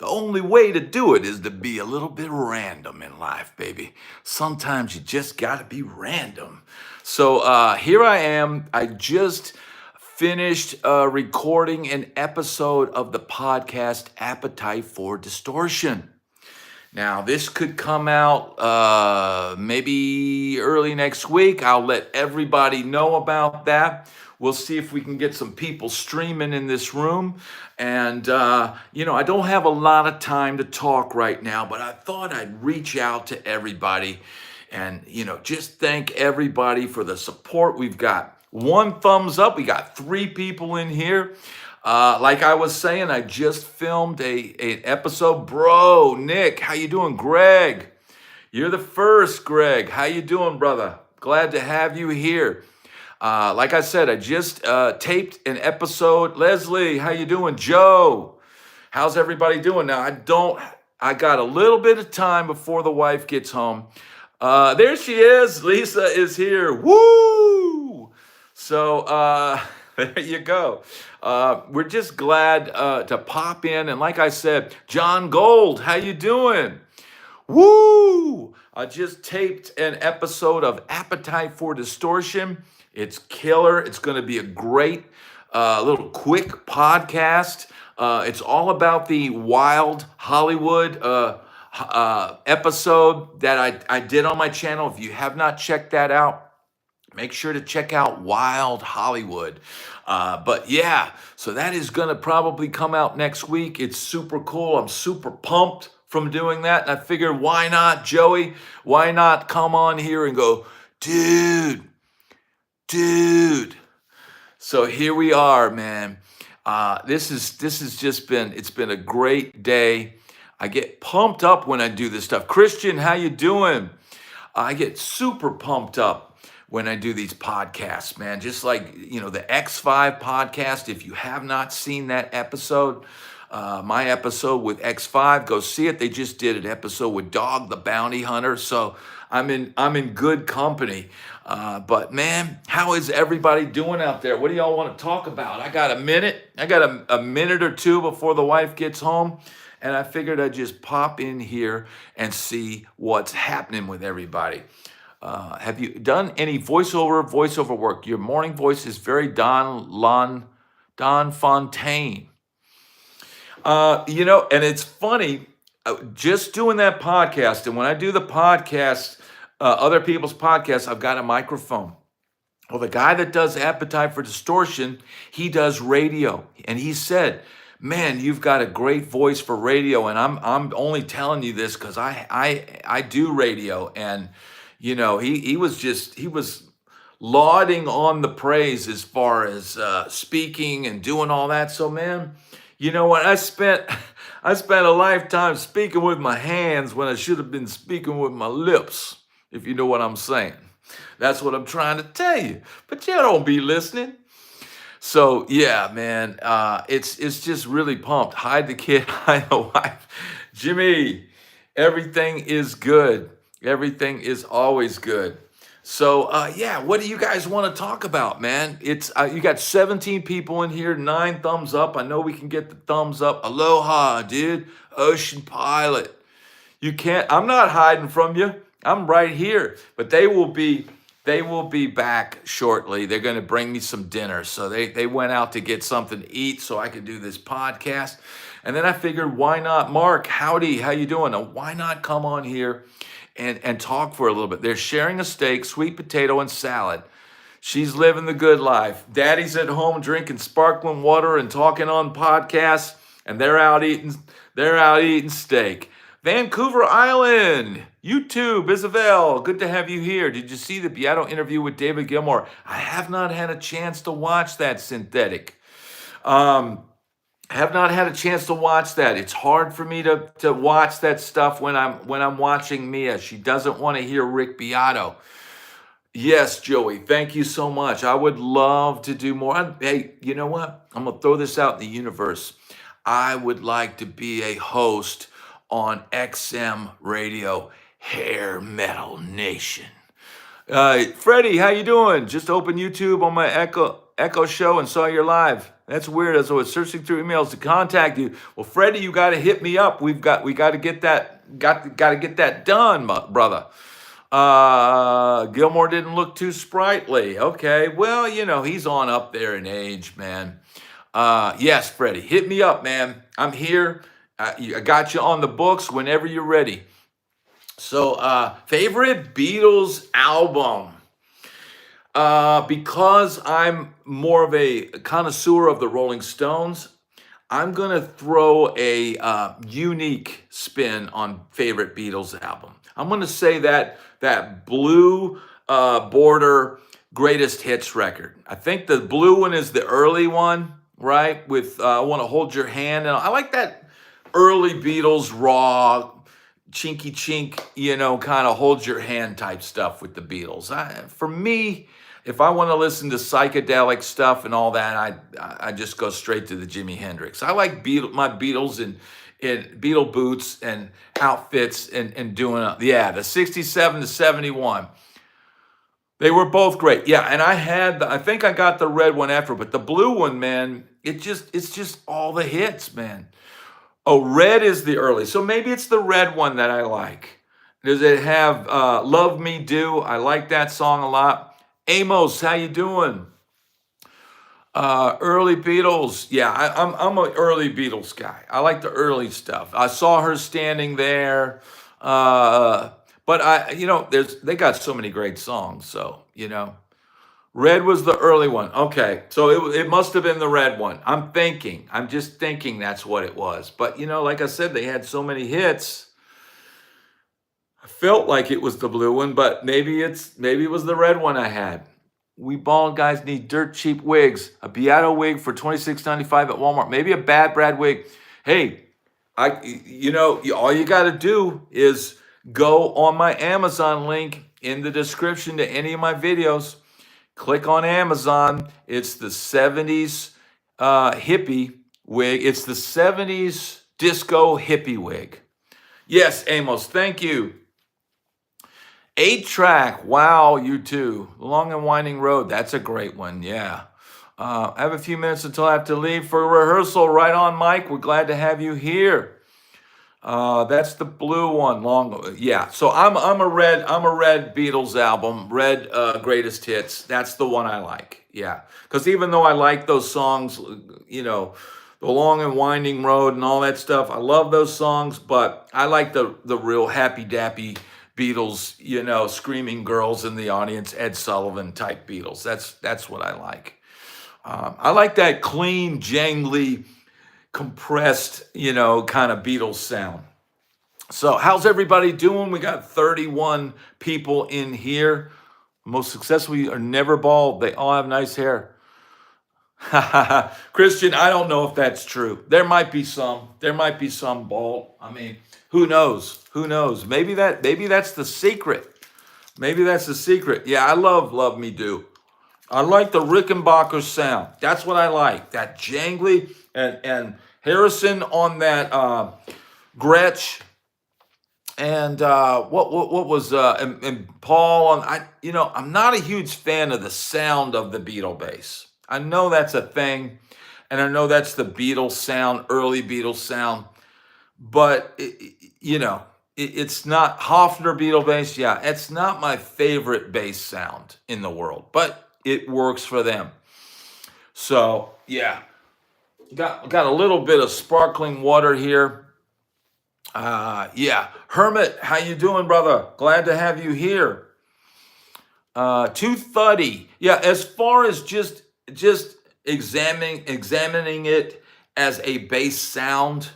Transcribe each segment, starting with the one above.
only way to do it is to be a little bit random in life, baby. Sometimes you just got to be random. So here I am. I just finished recording an episode of the podcast Appetite for Distortion. Now, this could come out maybe early next week. I'll let everybody know about that. We'll see if we can get some people streaming in this room. And, I don't have a lot of time to talk right now, but I thought I'd reach out to everybody and, just thank everybody for the support. We've got one thumbs up. We got 3 people in here. Like I was saying, I just filmed an episode. Bro, Nick, how you doing? Greg, you're the first, Greg. How you doing, brother? Glad to have you here. Like I said, I just taped an episode. Leslie, how you doing? Joe, how's everybody doing? Now, I got a little bit of time before the wife gets home. There she is. Lisa is here. Woo! So, there you go. We're just glad to pop in. And like I said, John Gold, how you doing? Woo! I just taped an episode of Appetite for Distortion. It's killer. It's going to be a great little quick podcast. It's all about the Wild Hollywood episode that I did on my channel. If you have not checked that out, make sure to check out Wild Hollywood. But yeah, so that is going to probably come out next week. It's super cool. I'm super pumped from doing that. And I figured, why not, Joey? Why not come on here and go, dude. So here we are, man. This has just been, it's been a great day. I get pumped up when I do this stuff. Christian, how you doing? I get super pumped up when I do these podcasts, man. Just like, the X5 podcast. If you have not seen that episode, my episode with X5, go see it. They just did an episode with Dog the Bounty Hunter. So I'm in good company. But man, how is everybody doing out there? What do y'all want to talk about? I got a minute. I got a minute or two before the wife gets home. And I figured I'd just pop in here and see what's happening with everybody. Have you done any voiceover work? Your morning voice is very Don Fontaine. And it's funny, just doing that podcast. And when I do the podcast, other people's podcasts, I've got a microphone. Well, the guy that does Appetite for Distortion, he does radio. And he said, man, you've got a great voice for radio. And I'm only telling you this because I do radio. And, he was lauding on the praise as far as speaking and doing all that. So, man, you know what? I spent a lifetime speaking with my hands when I should have been speaking with my lips, if you know what I'm saying. That's what I'm trying to tell you. But you don't be listening. So, yeah, man, it's just really pumped. Hide the kid, hide the wife. Jimmy, everything is good. Everything is always good. So, what do you guys want to talk about, man? It's you got 17 people in here, 9 thumbs up. I know we can get the thumbs up. Aloha, dude. Ocean Pilot. You can't, I'm not hiding from you. I'm right here. But they will be back shortly. They're going to bring me some dinner. So they went out to get something to eat so I could do this podcast. And then I figured, why not? Mark, howdy, how you doing? Now, why not come on here and talk for a little bit? They're sharing a steak, sweet potato, and salad. She's living the good life. Daddy's at home drinking sparkling water and talking on podcasts, and they're out eating steak. Vancouver Island, YouTube, Isabel, good to have you here. Did you see the Beato interview with David Gilmour? I have not had a chance to watch that, Synthetic. Have not had a chance to watch that. It's hard for me to watch that stuff when I'm watching Mia. She doesn't want to hear Rick Beato. Yes, Joey, thank you so much. I would love to do more. Hey, you know what? I'm going to throw this out in the universe. I would like to be a host on XM Radio, Hair Metal Nation. Freddie, how you doing? Just open YouTube on my Echo Show and saw you're live. That's weird. As I was searching through emails to contact you. Well, Freddie, you got to hit me up. We got to get that got to get that done, brother. Gilmore didn't look too sprightly. Okay, well, he's on up there in age, man. Yes, Freddie, hit me up, man. I'm here. I got you on the books whenever you're ready. So, favorite Beatles album. Because I'm more of a connoisseur of the Rolling Stones, I'm going to throw a unique spin on favorite Beatles album. I'm going to say that Blue Border greatest hits record. I think the blue one is the early one, right? With I Want to Hold Your Hand. And I like that early Beatles raw, chinky chink, kind of hold your hand type stuff with the Beatles. For me, if I want to listen to psychedelic stuff and all that, I just go straight to the Jimi Hendrix. I like my Beatles in Beatle boots and outfits and doing the 67 to 71. They were both great. Yeah, and I think I got the red one after, but the blue one, man, it's just all the hits, man. Oh, red is the early. So maybe it's the red one that I like. Does it have Love Me Do? I like that song a lot. Amos, how you doing? Early Beatles. Yeah, I'm an early Beatles guy. I like the early stuff. I saw her standing there. But they got so many great songs. So, red was the early one. Okay, so it must have been the red one. I'm just thinking that's what it was. But, like I said, they had so many hits. I felt like it was the blue one, but maybe it was the red one I had. We bald guys need dirt cheap wigs. A Beato wig for $26.95 at Walmart. Maybe a badbrad wig. Hey, all you got to do is go on my Amazon link in the description to any of my videos. Click on Amazon. It's the 70s hippie wig. It's the 70s disco hippie wig. Yes, Amos, thank you. 8-track, wow, you too. Long and Winding Road, that's a great one, yeah. I have a few minutes until I have to leave for rehearsal. Right on, Mike. We're glad to have you here. That's the blue one. Yeah. So I'm a red Beatles album, red greatest hits. That's the one I like. Yeah. Because even though I like those songs, the Long and Winding Road and all that stuff, I love those songs. But I like the real happy dappy Beatles, screaming girls in the audience, Ed Sullivan type Beatles. That's what I like. I like that clean, jangly, compressed, kind of Beatles sound. So how's everybody doing? We got 31 people in here. Most successful are never bald. They all have nice hair. Christian, I don't know if that's true. There might be some bald. I mean, who knows? Maybe that's the secret. Yeah, I love Me Do. I like the Rickenbacker sound. That's what I like. That jangly and Harrison on that Gretsch and what was and Paul on. I'm not a huge fan of the sound of the Beatle bass. I know that's a thing, and I know that's the Beatles sound, early Beatles sound, but it's not Hofner Beatle bass. Yeah, it's not my favorite bass sound in the world, but it works for them. So yeah, got a little bit of sparkling water here. Yeah, Hermit, how you doing, brother? Glad to have you here. 230. Yeah, as far as just examining it as a bass sound.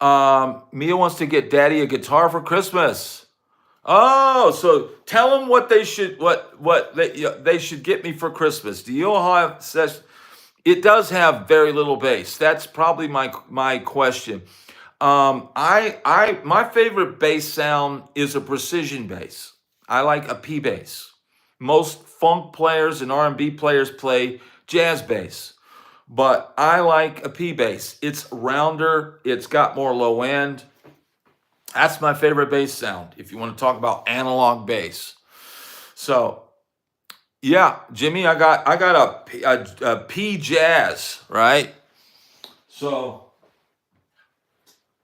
Mia wants to get Daddy a guitar for Christmas. Oh, so tell them what they should they should get me for Christmas. Do you have says it does have very little bass. That's probably my question. My favorite bass sound is a precision bass. I like a P bass. Most funk players and R&B players play jazz bass, but I like a P bass. It's rounder. It's got more low end. That's my favorite bass sound if you want to talk about analog bass. So Yeah, Jimmy, I got a P Jazz, right? So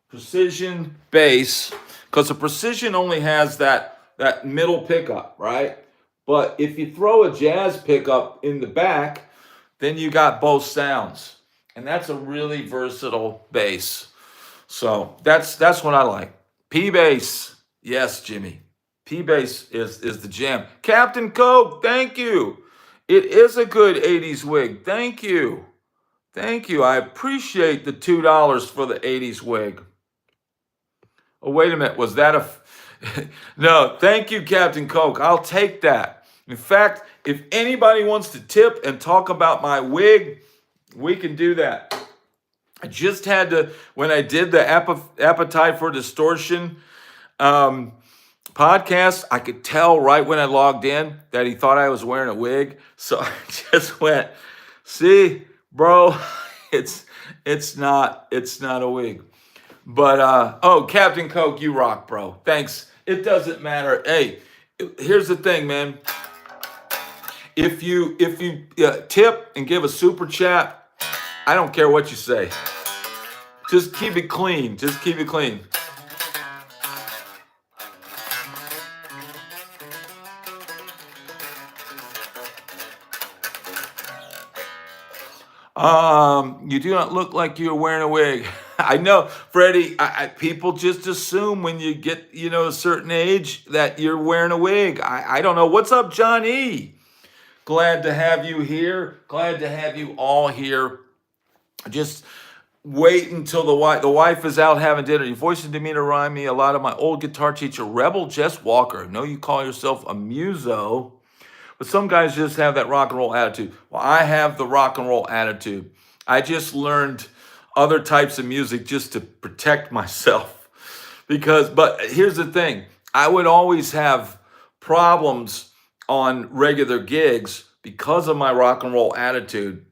precision bass, because the precision only has that middle pickup, right? But if you throw a jazz pickup in the back, then you got both sounds, and that's a really versatile bass. So that's what I like. P bass, yes, Jimmy. P bass is the jam. Captain Coke, thank you. It is a good '80s wig. Thank you. Thank you. I appreciate the $2 for the '80s wig. Oh, wait a minute. Was that a. No, thank you, Captain Coke. I'll take that. In fact, if anybody wants to tip and talk about my wig, we can do that. I just had to, when I did the Appetite for Distortion um, podcast, I could tell right when I logged in that he thought I was wearing a wig. So I just went, see, bro, it's it's not a wig. But oh, Captain Coke, you rock, bro. Thanks. It doesn't matter. Hey, here's the thing, man. If you tip and give a super chat, I don't care what you say. Just keep it clean. Just keep it clean. You do not look like you're wearing a wig. I know, Freddie. People just assume when you get, a certain age that you're wearing a wig. I don't know. What's up, John E? Glad to have you here. Glad to have you all here. Just wait until the wife is out having dinner. Your voice and demeanor remind me a lot of my old guitar teacher, Rebel Jess Walker. I know you call yourself a muso, but some guys just have that rock and roll attitude. Well, I have the rock and roll attitude. I just learned other types of music just to protect myself. But here's the thing, I would always have problems on regular gigs because of my rock and roll attitude.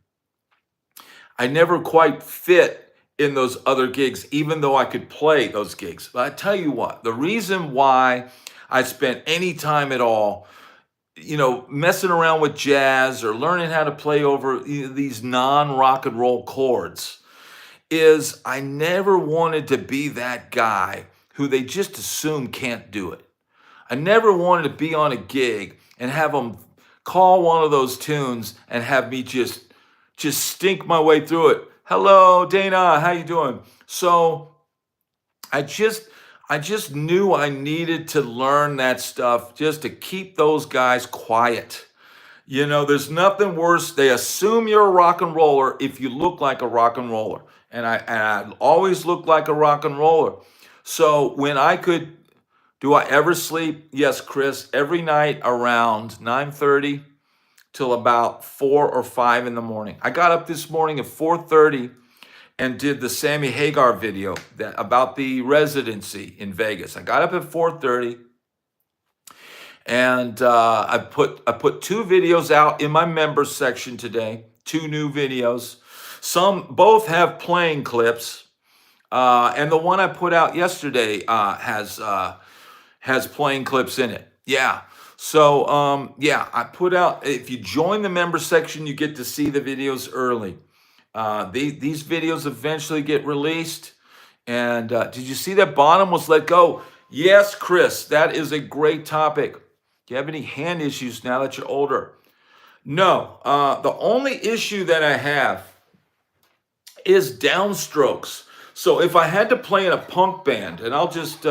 I never quite fit in those other gigs, even though I could play those gigs. But I tell you what, the reason why I spent any time at all, messing around with jazz or learning how to play over these non rock and roll chords is I never wanted to be that guy who they just assume can't do it. I never wanted to be on a gig and have them call one of those tunes and have me just stink my way through it. Hello, Dana, how you doing? So I just knew I needed to learn that stuff just to keep those guys quiet. There's nothing worse. They assume you're a rock and roller if you look like a rock and roller. And I always looked like a rock and roller. So when do I ever sleep? Yes, Chris, every night around 9:30 till about 4 or 5 in the morning. I got up this morning at 4:30 and did the Sammy Hagar video about the residency in Vegas. I got up at 4:30 and I put 2 videos out in my members section today. 2 new videos. Both have playing clips, and the one I put out yesterday has playing clips in it. Yeah. So I put out. If you join the member section, you get to see the videos early. These videos eventually get released. And did you see that Bonham was let go? Yes, Chris, that is a great topic. Do you have any hand issues now that you're older? No. The only issue that I have is downstrokes. So if I had to play in a punk band, and I'll just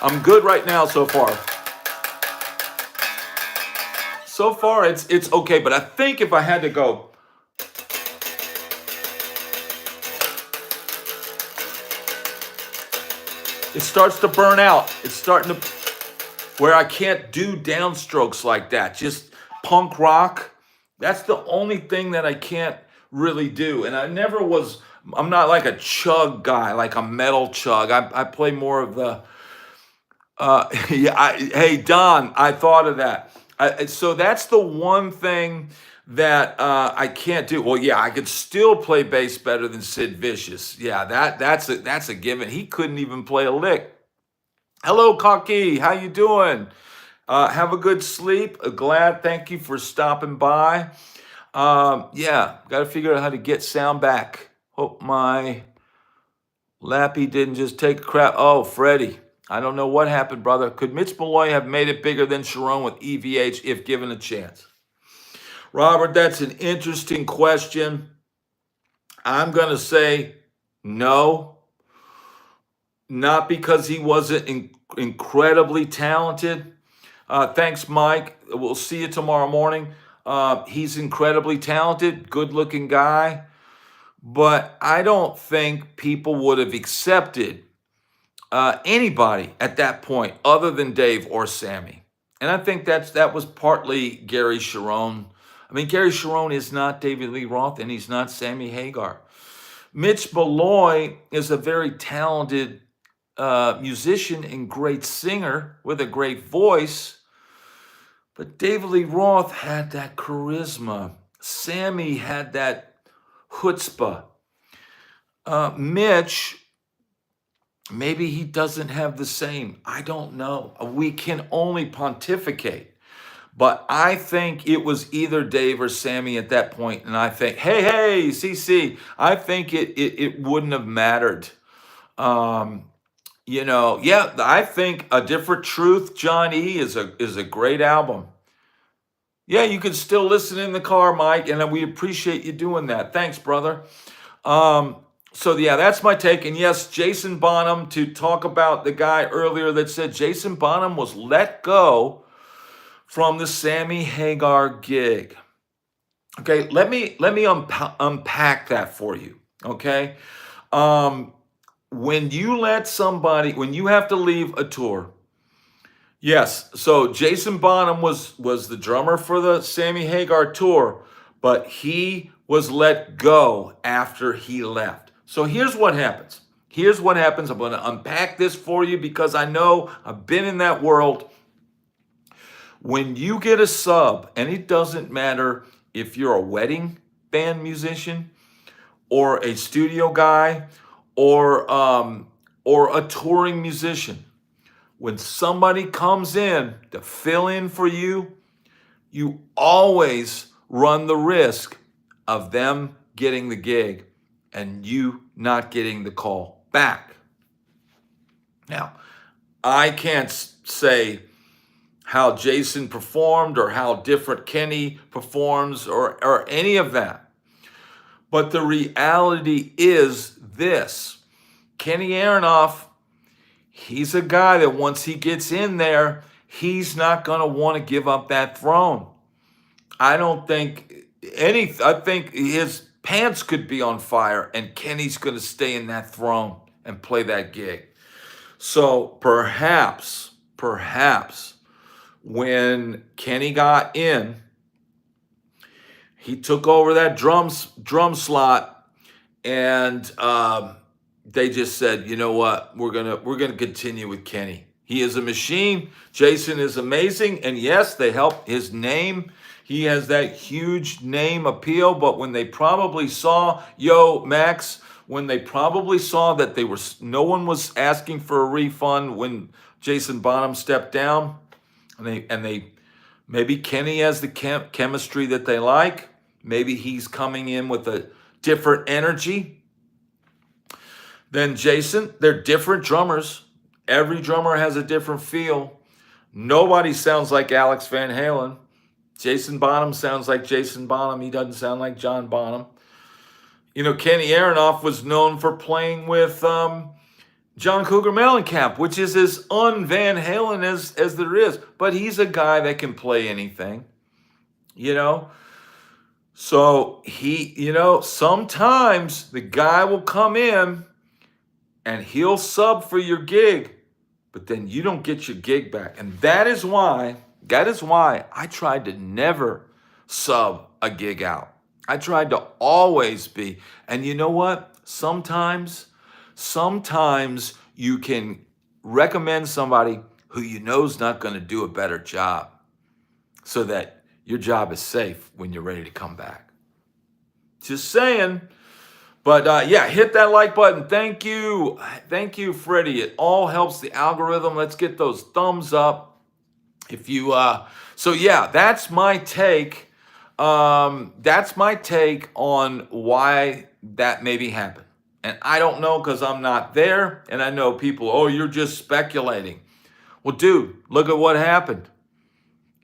I'm good right now so far. So far it's okay, but I think if I had to go, it starts to burn out. It's starting to where I can't do downstrokes like that. Just punk rock. That's the only thing that I can't really do. And I'm not like a chug guy, like a metal chug. I play more of the, yeah, hey, Don, I thought of that. So that's the one thing that I can't do. Well, yeah, I could still play bass better than Sid Vicious. Yeah, that's a given. He couldn't even play a lick. Hello, Cocky. How you doing? Have a good sleep. Glad. Thank you for stopping by. Yeah, got to figure out how to get sound back. Hope my Lappy didn't just take a crap. Oh, Freddie. I don't know what happened, brother. Could Mitch Malloy have made it bigger than Sharon with EVH if given a chance? Robert, that's an interesting question. I'm going to say no, not because he wasn't incredibly talented. Thanks, Mike. We'll see you tomorrow morning. He's incredibly talented, good looking guy, but I don't think people would have accepted anybody at that point other than Dave or Sammy. And I think that was partly Gary Sharon. I mean, Gary Sharon is not David Lee Roth and he's not Sammy Hagar. Mitch Malloy is a very talented musician and great singer with a great voice. But David Lee Roth had that charisma. Sammy had that chutzpah. Mitch, maybe he doesn't have the same. I don't know. We can only pontificate. But I think it was either Dave or Sammy at that point. And I think, hey, CC, I think it wouldn't have mattered. Yeah, I think A Different Truth, John E, is a great album. Yeah, you can still listen in the car, Mike, and we appreciate you doing that. Thanks, brother. So yeah, that's my take. And yes, Jason Bonham, to talk about the guy earlier that said Jason Bonham was let go from the Sammy Hagar gig. Okay, let me unpack that for you. Okay, when you have to leave a tour. Yes, so Jason Bonham was the drummer for the Sammy Hagar tour, but he was let go after he left. So here's what happens. I'm going to unpack this for you because I know I've been in that world. When you get a sub, and it doesn't matter if you're a wedding band musician or a studio guy or a touring musician, when somebody comes in to fill in for you, you always run the risk of them getting the gig and you not getting the call back. Now, I can't say how Jason performed or how different Kenny performs or any of that. But the reality is this. Kenny Aronoff, he's a guy that once he gets in there, he's not going to want to give up that throne. I think his pants could be on fire and Kenny's going to stay in that throne and play that gig. So perhaps when Kenny got in, he took over that drum slot, and they just said, you know what, we're gonna continue with Kenny. He is a machine. Jason is amazing, and yes, they help his name. He has that huge name appeal. But when they probably saw when they probably saw that no one was asking for a refund when Jason Bonham stepped down. And they maybe Kenny has the chemistry that they like. Maybe he's coming in with a different energy than Jason. They're different drummers. Every drummer has a different feel. Nobody sounds like Alex Van Halen. Jason Bonham sounds like Jason Bonham. He doesn't sound like John Bonham. Kenny Aronoff was known for playing with John Cougar Mellencamp, which is as un-Van Halen as there is. But he's a guy that can play anything, So sometimes the guy will come in and he'll sub for your gig, but then you don't get your gig back. And that is why I tried to never sub a gig out. I tried to always be. And you know what? Sometimes you can recommend somebody who you know is not going to do a better job. so that your job is safe when you're ready to come back. Just saying. But yeah, hit that like button. Thank you. Thank you, Freddie. It all helps the algorithm. Let's get those thumbs up. If you so yeah, that's my take. That's my take on why that maybe happened. And I don't know because I'm not there. And I know people, oh, you're just speculating. Well, dude, look at what happened.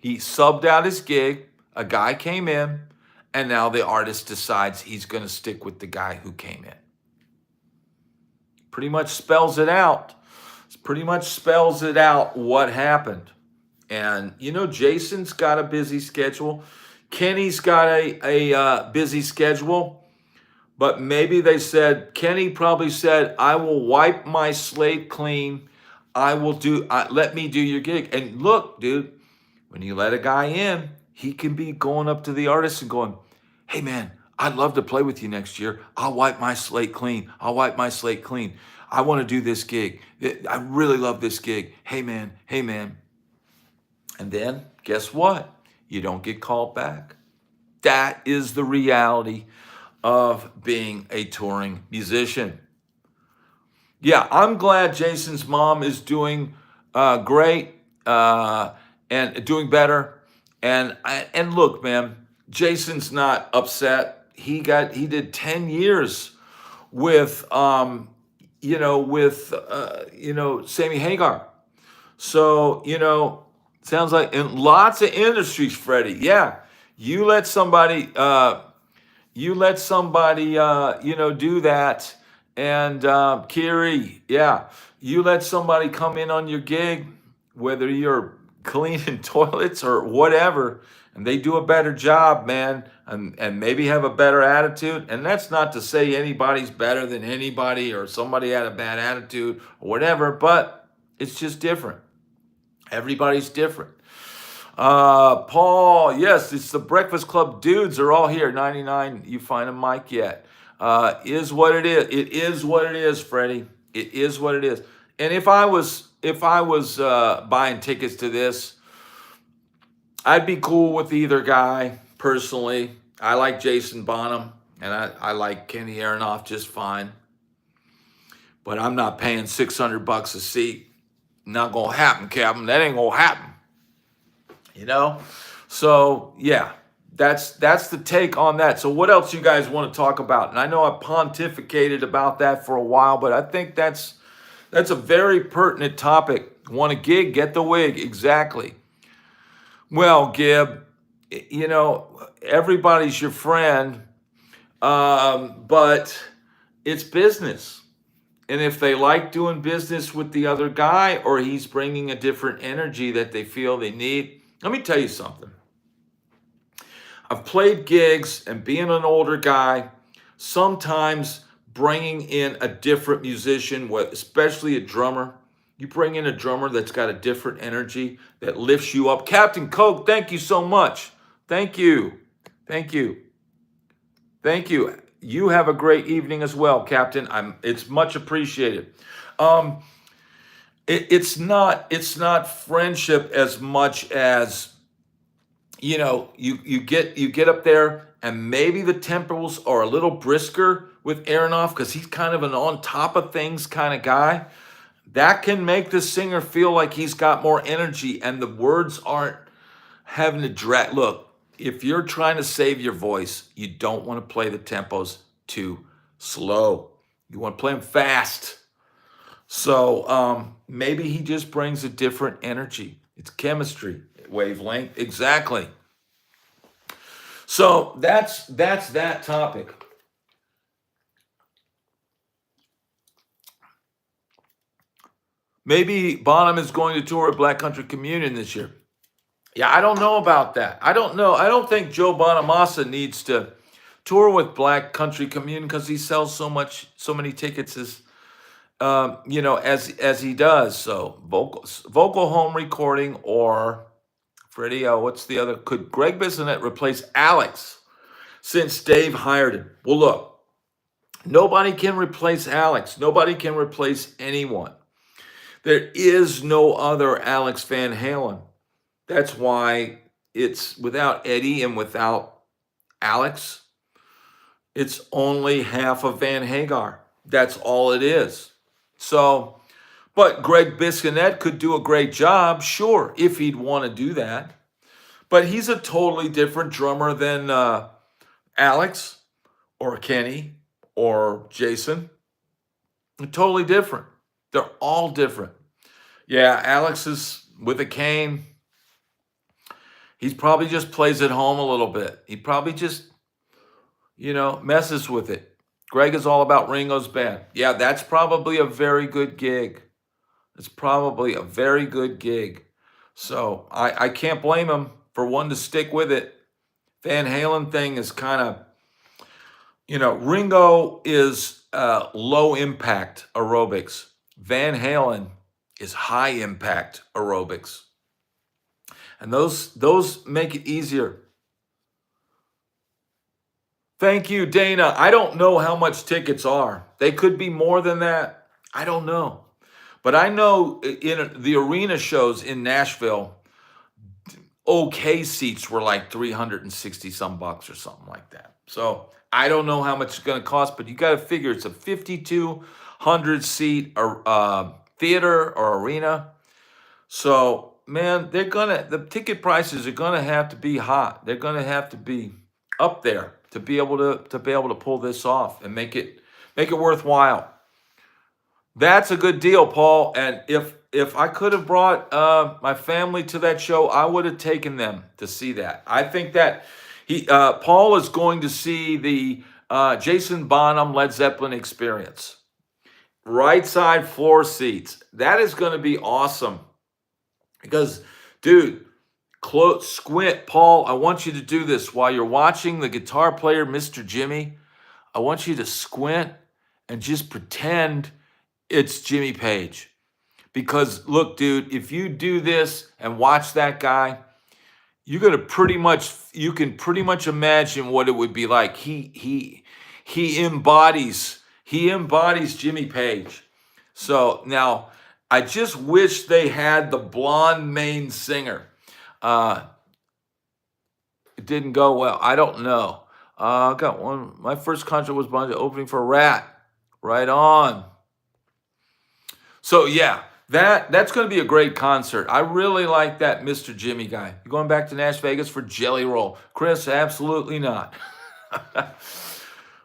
He subbed out his gig. A guy came in, and now the artist decides he's going to stick with the guy who came in. Pretty much spells it out. Pretty much spells it out what happened. And, you know, Jason's got a busy schedule. Kenny's got a busy schedule. But maybe they said, Kenny probably said, I will wipe my slate clean. Let me do your gig. And look, dude, when you let a guy in, he can be going up to the artist and going, hey, man, I'd love to play with you next year. I'll wipe my slate clean. I'll wipe my slate clean. I want to do this gig. I really love this gig. Hey, man. Hey, man. And then guess what? You don't get called back. That is the reality of being a touring musician. Yeah, I'm glad Jason's mom is doing great and doing better. And look, man, Jason's not upset. He did 10 years with Sammy Hagar. So, sounds like in lots of industries, Freddie. Yeah, you let somebody do that. And Kiri, yeah, you let somebody come in on your gig, whether you're cleaning toilets or whatever, and they do a better job, man, and maybe have a better attitude. And that's not to say anybody's better than anybody or somebody had a bad attitude or whatever, but it's just different. Everybody's different. Paul, yes, it's the Breakfast Club dudes are all here. 99, you find a mic yet. Is what it is. It is what it is, Freddie. It is what it is. And if I was buying tickets to this, I'd be cool with either guy personally. I like Jason Bonham, and I like Kenny Aronoff just fine. But I'm not paying $600 a seat. Not gonna happen, Captain. That ain't gonna happen. So yeah, that's the take on that. So what else you guys want to talk about? And I know I pontificated about that for a while, but I think that's a very pertinent topic. Want a gig? Get the wig. Exactly. Well, Gib, everybody's your friend, but it's business. And if they like doing business with the other guy or he's bringing a different energy that they feel they need, let me tell you something. I've played gigs, and being an older guy, sometimes bringing in a different musician, especially a drummer, you bring in a drummer that's got a different energy that lifts you up. Captain Coke, thank you so much. Thank you. Thank you. Thank you. You have a great evening as well, Captain. It's much appreciated. It's not friendship as much as you get up there and maybe the tempos are a little brisker with Aronoff because he's kind of an on top of things kind of guy. That can make the singer feel like he's got more energy and the words aren't having to drag. Look, if you're trying to save your voice, you don't want to play the tempos too slow. You want to play them fast. So maybe he just brings a different energy. It's chemistry, wavelength, exactly. So that's that topic. Maybe Bonham is going to tour at Black Country Communion this year. Yeah, I don't know about that. I don't know. I don't think Joe Bonamassa needs to tour with Black Country Communion because he sells so many tickets as as he does. So vocal home recording or Freddie, what's the other? Could Greg Bissonette replace Alex since Dave hired him? Well, look, nobody can replace Alex. Nobody can replace anyone. There is no other Alex Van Halen. That's why it's without Eddie and without Alex, it's only half of Van Hagar. That's all it is. So, but Greg Bisconet could do a great job, sure, if he'd want to do that. But he's a totally different drummer than Alex or Kenny or Jason. They're totally different. They're all different. Yeah, Alex is with a cane. He probably just plays at home a little bit. He probably just, messes with it. Greg is all about Ringo's band. Yeah, that's probably a very good gig. It's probably a very good gig. So I can't blame him for wanting to stick with it. Van Halen thing is kind of, Ringo is low impact aerobics. Van Halen is high impact aerobics. And those make it easier. Thank you, Dana. I don't know how much tickets are. They could be more than that. I don't know. But I know in the arena shows in Nashville, okay seats were like 360 some bucks or something like that. So I don't know how much it's going to cost, but you got to figure it's a 5,200 seat theater or arena. So man, the ticket prices are gonna have to be hot. They're gonna have to be up there to be able to pull this off and make it worthwhile. That's a good deal, Paul. And if I could have brought my family to that show, I would have taken them to see that. I think that Paul is going to see the Jason Bonham Led Zeppelin experience. Right side floor seats. That is going to be awesome. Because, dude, squint, Paul, I want you to do this while you're watching the guitar player, Mr. Jimmy. I want you to squint and just pretend it's Jimmy Page. Because, look, dude, if you do this and watch that guy, you can pretty much imagine what it would be like. He embodies Jimmy Page. So now, I just wish they had the blonde main singer. It didn't go well. I don't know. I got one. My first concert was opening for Rat. Right on. So yeah, that's going to be a great concert. I really like that Mr. Jimmy guy. You going back to Las Vegas for Jelly Roll? Chris, absolutely not.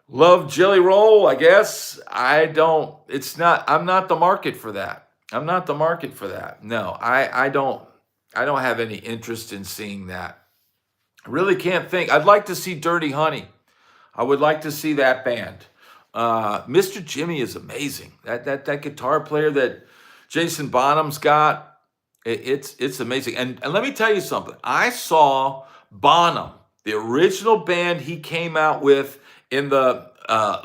Love Jelly Roll, I guess. I'm not the market for that. I'm not the market for that. No, I don't have any interest in seeing that. I really can't think. I'd like to see Dirty Honey. I would like to see that band. Mr. Jimmy is amazing. That guitar player that Jason Bonham's got, it's amazing. And let me tell you something. I saw Bonham, the original band he came out with in the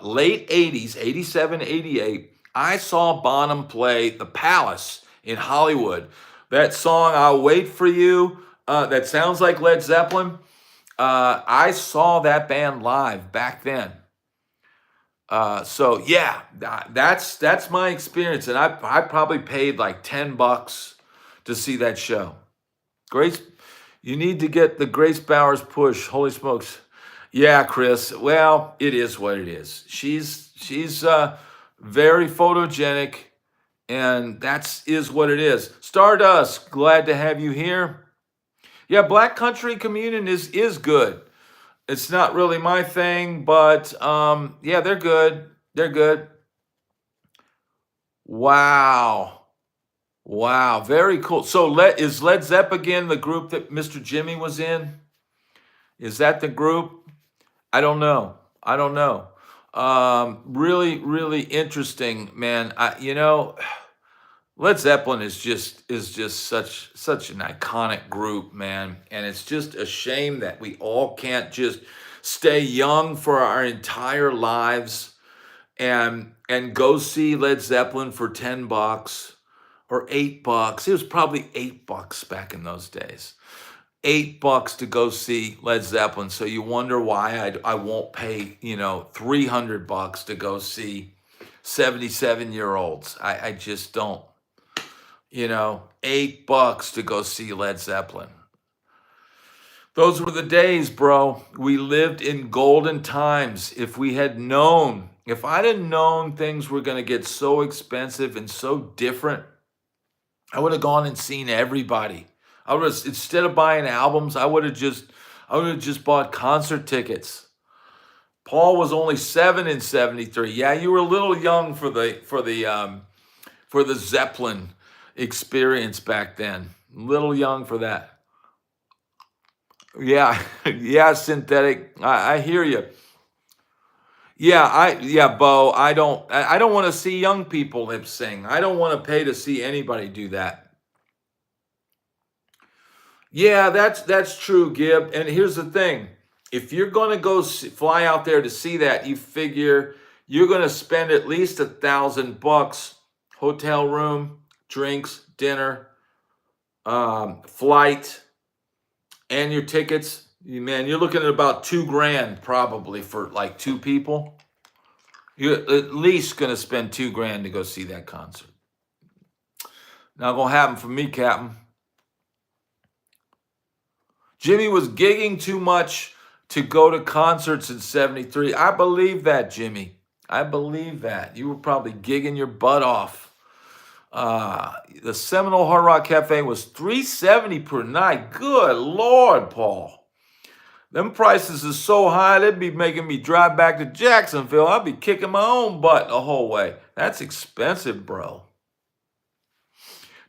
late 80s, 87, 88. I saw Bonham play the Palace in Hollywood. That song, I'll Wait For You, that sounds like Led Zeppelin. I saw that band live back then. So yeah, that's my experience. And I probably paid like $10 to see that show. Grace, you need to get the Grace Bowers push. Holy smokes. Yeah, Chris. Well, it is what it is. She's very photogenic, and that is what it is. Stardust, glad to have you here. Yeah, Black Country Communion is good. It's not really my thing, but yeah, they're good. They're good. Wow, very cool. So is Led Zeppelin again the group that Mr. Jimmy was in? Is that the group? I don't know. Really, really interesting, man. Led Zeppelin is just such an iconic group, man. And it's just a shame that we all can't just stay young for our entire lives and go see Led Zeppelin for $10 or $8. It was probably $8 back in those days. $8 to go see Led Zeppelin. So you wonder why I won't pay, $300 to go see 77-year-olds. I just don't. $8 to go see Led Zeppelin. Those were the days, bro. We lived in golden times. If I'd have known things were going to get so expensive and so different, I would have gone and seen everybody. I would have, instead of buying albums, I would have just bought concert tickets. Paul was only 7 in '73. Yeah, you were a little young for the Zeppelin experience back then. A little young for that. Yeah, yeah, synthetic. I hear you. Yeah, Bo. I don't want to see young people lip sing. I don't want to pay to see anybody do that. Yeah, that's true, Gib. And here's the thing: if you're going to fly out there to see that, you figure you're going to spend at least $1,000, hotel room, drinks, dinner, flight, and your tickets. Man, you're looking at about $2,000 probably for like 2 people. You're at least going to spend $2,000 to go see that concert. Not going to happen for me, Captain. Jimmy was gigging too much to go to concerts in '73. I believe that, Jimmy. I believe that. You were probably gigging your butt off. The Seminole Hard Rock Cafe was $370 per night. Good Lord, Paul. Them prices are so high, they'd be making me drive back to Jacksonville. I'd be kicking my own butt the whole way. That's expensive, bro.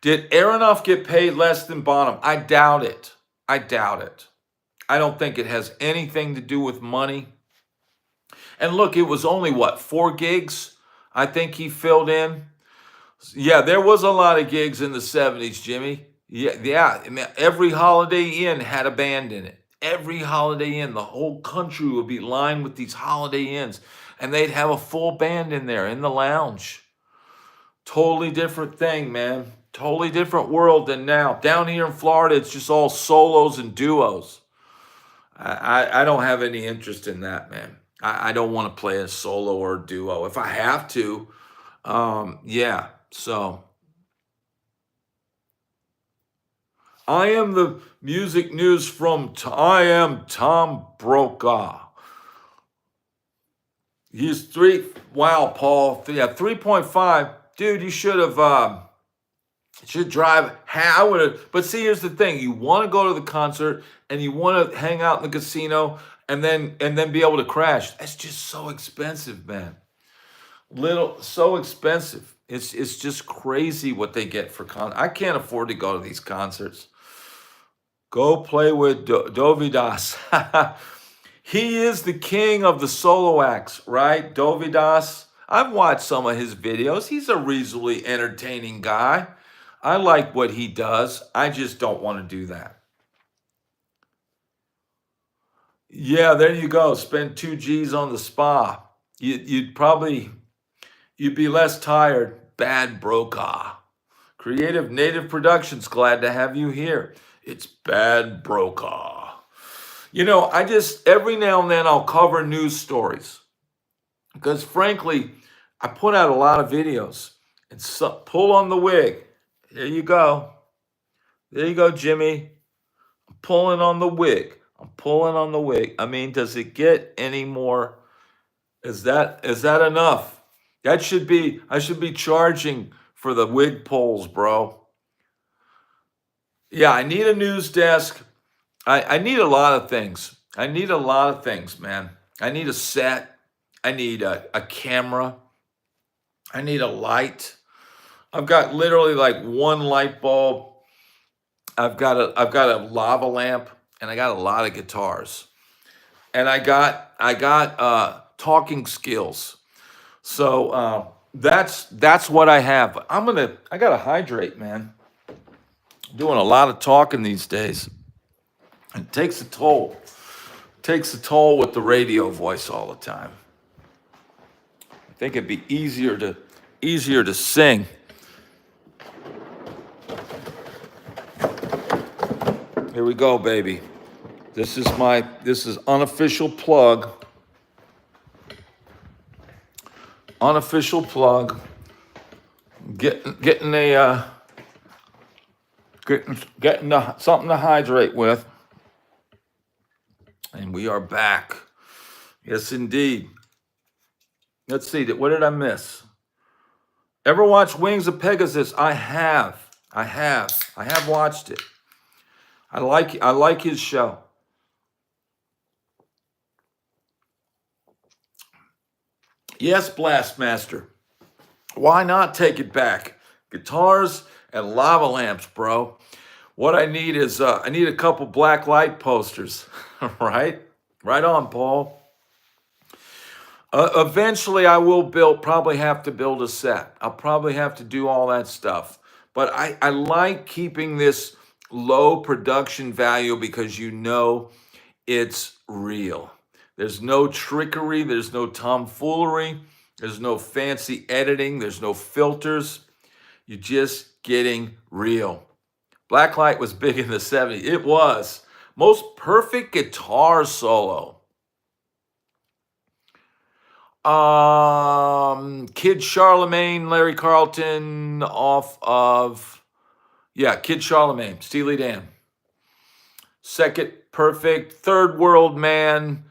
Did Aronoff get paid less than Bonham? I doubt it. I doubt it. I don't think it has anything to do with money. And look, it was only, 4 gigs? I think he filled in. Yeah, there was a lot of gigs in the '70s, Jimmy. Yeah. Every Holiday Inn had a band in it. Every Holiday Inn, the whole country would be lined with these Holiday Inns, and they'd have a full band in there in the lounge. Totally different thing, man. Totally different world than now. Down here in Florida, it's just all solos and duos. I don't have any interest in that, man. I don't want to play a solo or a duo. If I have to, yeah. So I am the music news from I am Tom Brokaw. He's 3. Wow, Paul. Yeah, 3.5. Dude, you should have. Should drive. I would have. But see, here's the thing: you want to go to the concert and you want to hang out in the casino and then be able to crash. That's just so expensive, man. So expensive. It's just crazy what they get for I can't afford to go to these concerts. Go play with Dovidas. He is the king of the solo acts, right? Dovidas. I've watched some of his videos. He's a reasonably entertaining guy. I like what he does. I just don't want to do that. Yeah, there you go. Spend 2 G's on the spa. You'd be less tired. Bad Brokaw. Creative Native Productions, glad to have you here. It's Bad Brokaw. Every now and then I'll cover news stories. Because frankly, I put out a lot of videos. And pull on the wig. There you go. There you go, Jimmy. I'm pulling on the wig. I mean, does it get any more? Is that enough? I should be charging for the wig pulls, bro. Yeah, I need a news desk. I need a lot of things. Man. I need a set. I need a camera. I need a light. I've got literally like 1 light bulb. I've got a lava lamp, and I got a lot of guitars. And I got talking skills. So that's what I have. I gotta hydrate, man. I'm doing a lot of talking these days. It takes a toll. With the radio voice all the time. I think it'd be easier to sing. Here we go, baby. This is unofficial plug. Unofficial plug. Getting something to hydrate with. And we are back. Yes, indeed. Let's see. What did I miss? Ever watch Wings of Pegasus? I have. I have watched it. I like his show. Yes, Blastmaster. Why not take it back? Guitars and lava lamps, bro. What I need is I need a couple black light posters, right? Right on, Paul. Eventually, I will probably have to build a set. I'll probably have to do all that stuff. But I like keeping this low production value because you know it's real. There's no trickery, there's no tomfoolery, there's no fancy editing, there's no filters. You're just getting real. Blacklight was big in the 70s. It was. Most perfect guitar solo. Kid Charlemagne, Larry Carlton off of, yeah, Kid Charlemagne, Steely Dan. Second perfect, Third World Man,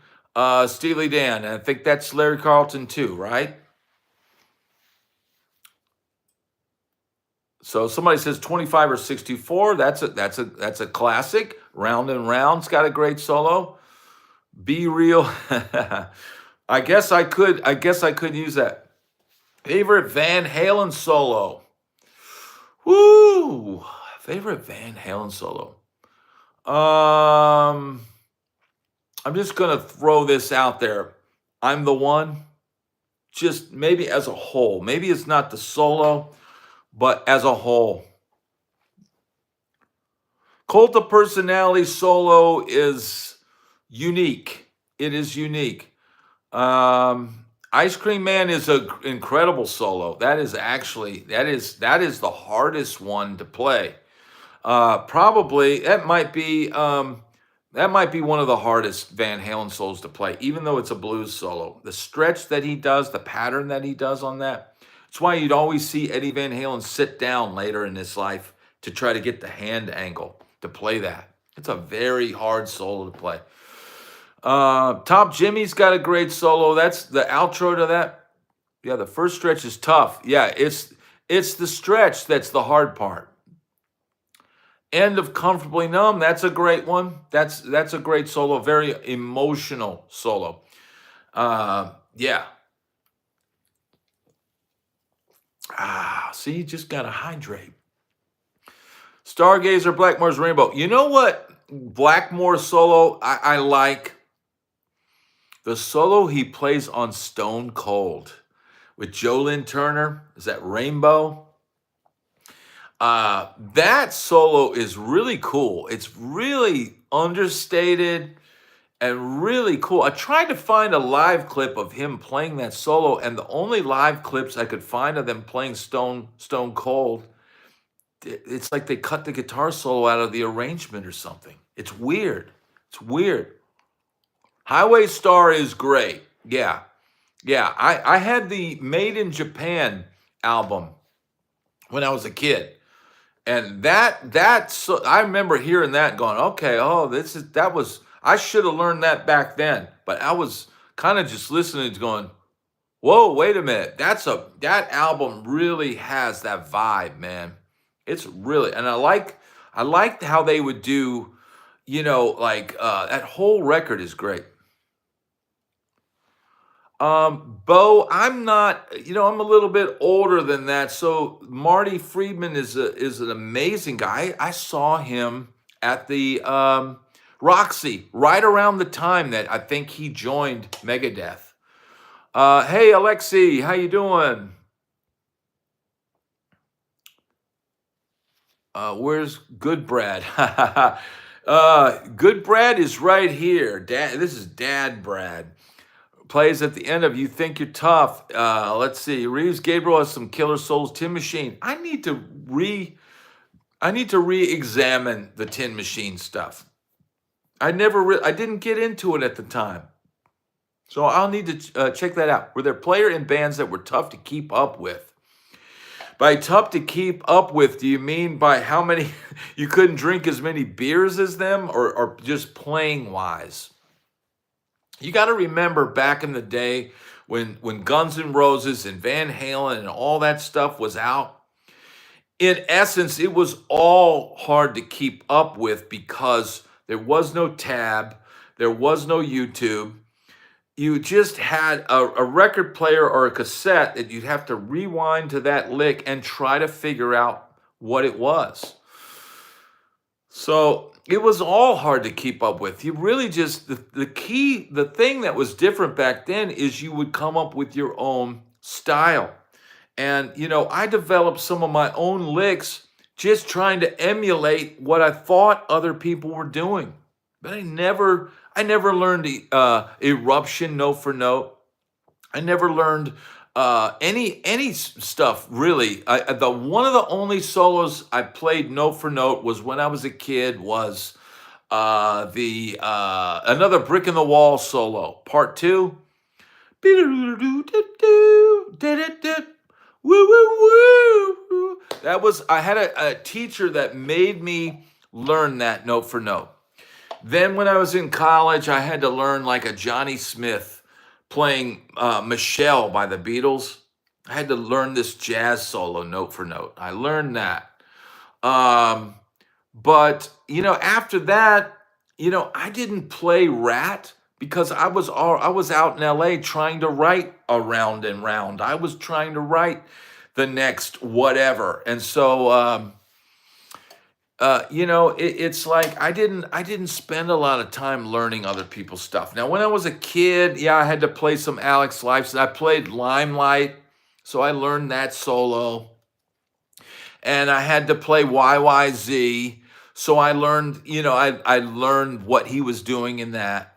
Steely Dan. And I think that's Larry Carlton too, right? So somebody says 25 or 64. That's a classic. Round and Round's got a great solo. Be Real. I guess I could use that. Favorite Van Halen solo. Woo! Favorite Van Halen solo. I'm just gonna throw this out there. I'm the One. Just maybe as a whole. Maybe it's not the solo, but as a whole. Cult of Personality solo is unique. It is unique. Ice Cream Man is an incredible solo. That is the hardest one to play. Probably that might be one of the hardest Van Halen solos to play, even though it's a blues solo. The stretch that he does, the pattern that he does on that. It's why you'd always see Eddie Van Halen sit down later in his life to try to get the hand angle to play that. It's a very hard solo to play. Top Jimmy's got a great solo. That's the outro to that. Yeah, the first stretch is tough. Yeah, it's the stretch that's the hard part. End of Comfortably Numb, that's a great one. That's a great solo, very emotional solo. Yeah. See, you just gotta hydrate. Stargazer, Blackmore's Rainbow. You know what Blackmore solo I like? The solo he plays on Stone Cold with Joe Lynn Turner. Is that Rainbow? That solo is really cool. It's really understated and really cool. I tried to find a live clip of him playing that solo, and the only live clips I could find of them playing Stone Cold, it's like they cut the guitar solo out of the arrangement or something. It's weird. It's weird. Highway Star is great. Yeah. I had the Made in Japan album when I was a kid. And so I remember hearing that and going, okay, I should have learned that back then. But I was kind of just listening to going, whoa, wait a minute. That album really has that vibe, man. It's really, and I liked how they would do, that whole record is great. Bo, I'm not, I'm a little bit older than that. So Marty Friedman is an amazing guy. I saw him at the Roxy right around the time that I think he joined Megadeth. Hey, Alexi, how you doing? Where's Good Brad? Good Brad is right here. This is Dad Brad. Plays at the end of You Think You're Tough. Let's see. Reeves Gabriel has some killer souls. Tin Machine. I need to re-examine the Tin Machine stuff. I didn't get into it at the time. So I'll need to check that out. Were there players in bands that were tough to keep up with? By tough to keep up with, do you mean by how many you couldn't drink as many beers as them, or just playing wise? You got to remember back in the day when Guns N' Roses and Van Halen and all that stuff was out. In essence, it was all hard to keep up with because there was no tab, there was no YouTube. You just had a record player or a cassette that you'd have to rewind to that lick and try to figure out what it was. So it was all hard to keep up with. You really just, the thing that was different back then is you would come up with your own style. And, I developed some of my own licks just trying to emulate what I thought other people were doing. But I never learned eruption note for note. I never learned any stuff really. The one of the only solos I played note for note was when I was a kid. Was the Another Brick in the Wall solo, part two. Woo woo woo. I had a teacher that made me learn that note for note. Then when I was in college, I had to learn like a Johnny Smith playing Michelle by the Beatles. I had to learn this jazz solo note for note. I learned that. But after that, I didn't play Rat because I was out in LA trying to write a Round and Round. I was trying to write the next whatever. And so it's like I didn't spend a lot of time learning other people's stuff. Now, when I was a kid, yeah, I had to play some Alex Lifeson. I played Limelight, so I learned that solo. And I had to play YYZ, so I learned, I learned what he was doing in that.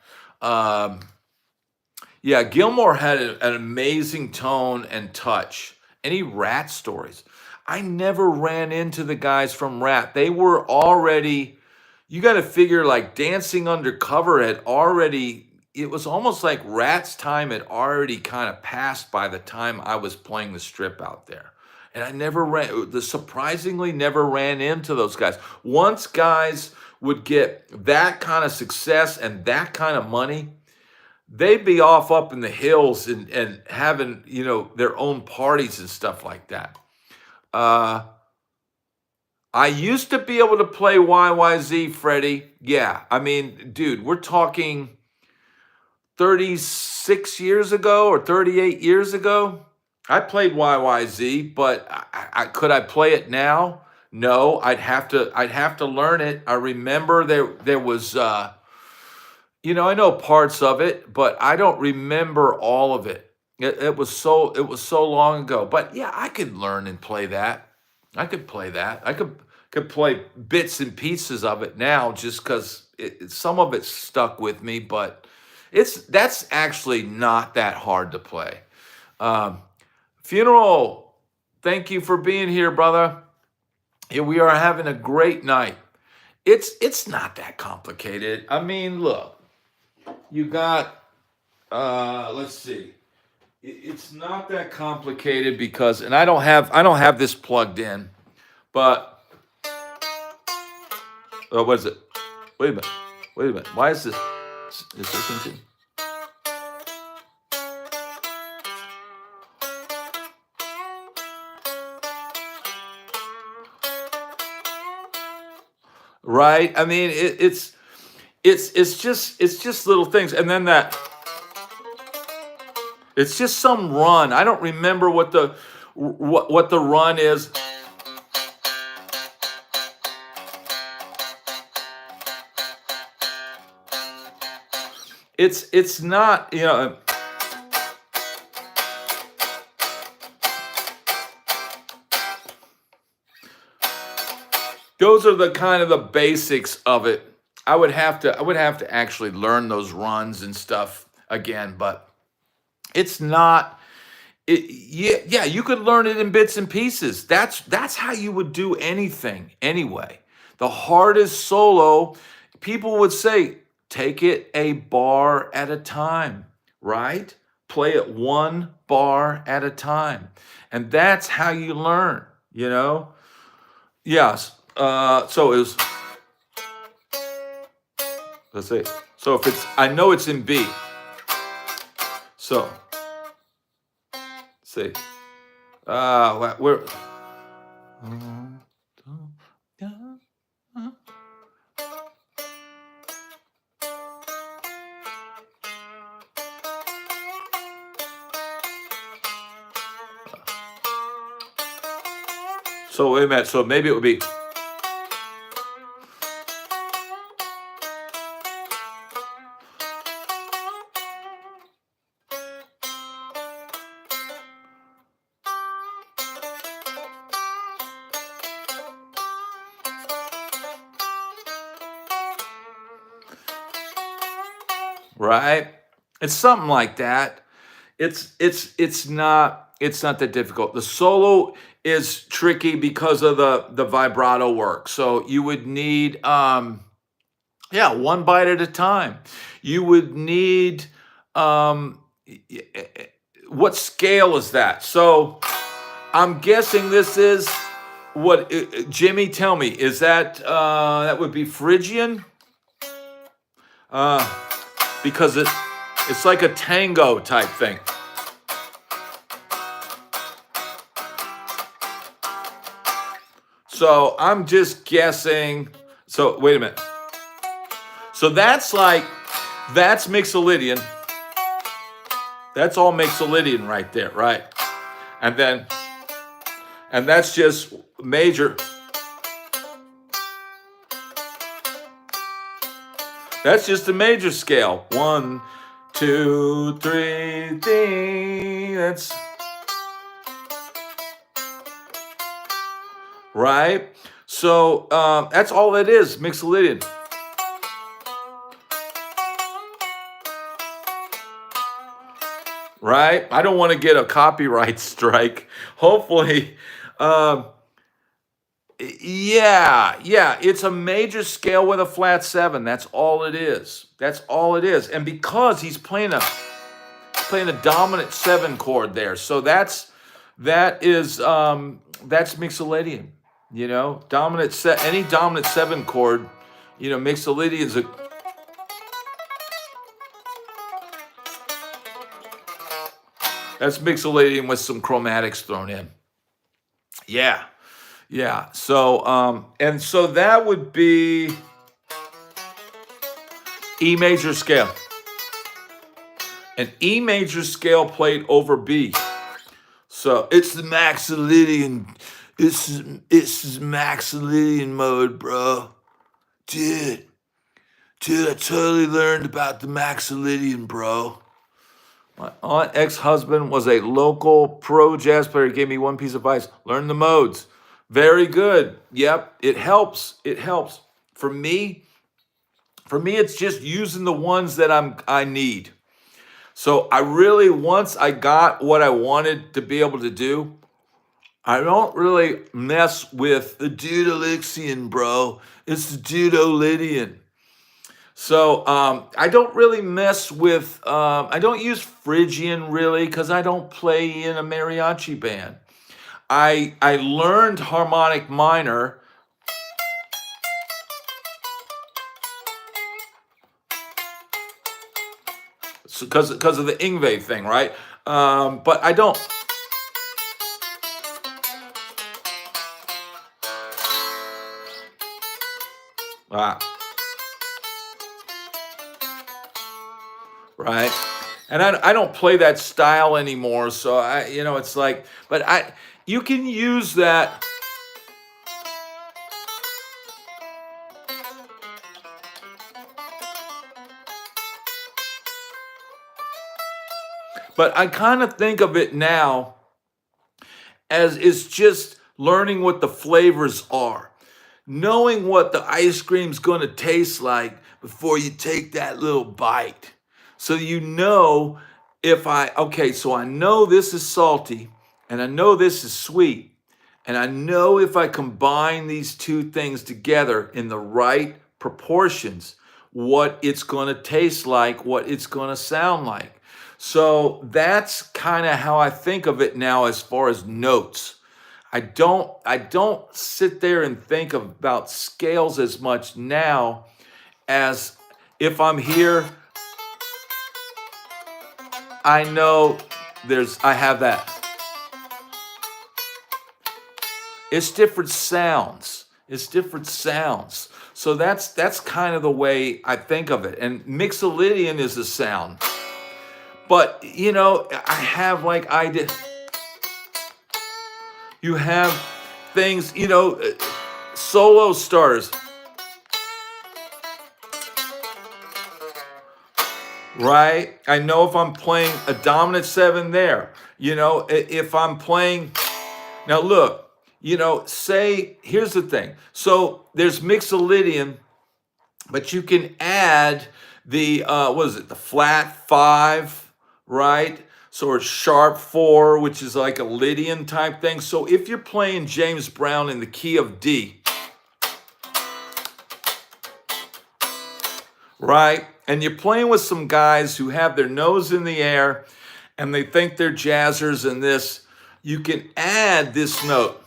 Yeah, Gilmore had an amazing tone and touch. Any Rat stories? I never ran into the guys from Rat. They were already, you got to figure like Dancing Undercover it was almost like Rat's time had already kind of passed by the time I was playing the strip out there. And I surprisingly never ran into those guys. Once guys would get that kind of success and that kind of money, they'd be off up in the hills and having, their own parties and stuff like that. I used to be able to play YYZ, Freddie. Yeah, I mean, dude, we're talking 36 years ago or 38 years ago. I played YYZ, but could I play it now? No, I'd have to learn it. I remember there was I know parts of it, but I don't remember all of it. It was so long ago. But yeah, I could learn and play that. I could play that. I could play bits and pieces of it now, just because some of it stuck with me. But that's actually not that hard to play. Funeral, thank you for being here, brother. Here we are having a great night. It's not that complicated. I mean, look, you got let's see. It's not that complicated because, and I don't have this plugged in, but what is it? Wait a minute. Why is this? Is this into? Right? I mean, it's just little things, and then that it's just some run. I don't remember what the run is. It's not, those are the kind of the basics of it. I would have to actually learn those runs and stuff again, but it's not. Yeah, you could learn it in bits and pieces. That's how you would do anything anyway. The hardest solo, people would say, take it a bar at a time, right? Play it one bar at a time, and that's how you learn. Yes. So it was. Let's see. So if I know it's in B. So, see. We're. So wait a minute. So maybe it would be. Right? It's something like that. It's not that difficult. The solo is tricky because of the vibrato work. So you would need yeah, one bite at a time. You would need what scale is that? So I'm guessing this is what Jimmy, tell me, is that that would be Phrygian? Uh because it's like a tango type thing. So I'm just guessing. So wait a minute. So that's Mixolydian. That's all Mixolydian right there, right? And that's just major. That's just a major scale. 1, 2, 3, ding. That's right. So that's all it is, Mixolydian. Right? I don't want to get a copyright strike. Hopefully, yeah, it's a major scale with a flat 7. That's all it is. That's all it is. And because he's playing a dominant 7 chord there, so that's Mixolydian. You know, any dominant 7 chord, you know, Mixolydian's a. That's Mixolydian with some chromatics thrown in. Yeah. Yeah. So and so that would be E major scale. An E major scale played over B. So it's the Maxolydian. It's Maxolydian mode, bro. Dude, I totally learned about the Maxolydian, bro. My aunt ex-husband was a local pro jazz player. He gave me one piece of advice: learn the modes. Very good. Yep, it helps. It helps. For me, it's just using the ones that I need. So I really, once I got what I wanted to be able to do, I don't really mess with the Dudolixian, bro. It's the Dudolydian. So I don't really mess with, I don't use Phrygian really because I don't play in a mariachi band. I learned harmonic minor because of the Ingve thing, right? But I don't. Right. And I don't play that style anymore. So it's like, but you can use that. But I kind of think of it now as it's just learning what the flavors are, knowing what the ice cream's going to taste like before you take that little bite. So so I know this is salty and I know this is sweet. And I know if I combine these two things together in the right proportions, what it's going to taste like, what it's going to sound like. So that's kind of how I think of it now as far as notes. I don't sit there and think about scales as much now as if I'm here. I know I have that. It's different sounds. It's different sounds. So that's kind of the way I think of it. And mixolydian is a sound. But I have like I did. You have things, solo stars. Right? I know if I'm playing a dominant 7 there. If I'm playing. Now look, say, here's the thing. So there's mixolydian, but you can add the, the flat 5, right? So it's sharp 4, which is like a Lydian type thing. So if you're playing James Brown in the key of D, right? And you're playing with some guys who have their nose in the air and they think they're jazzers and this, you can add this note.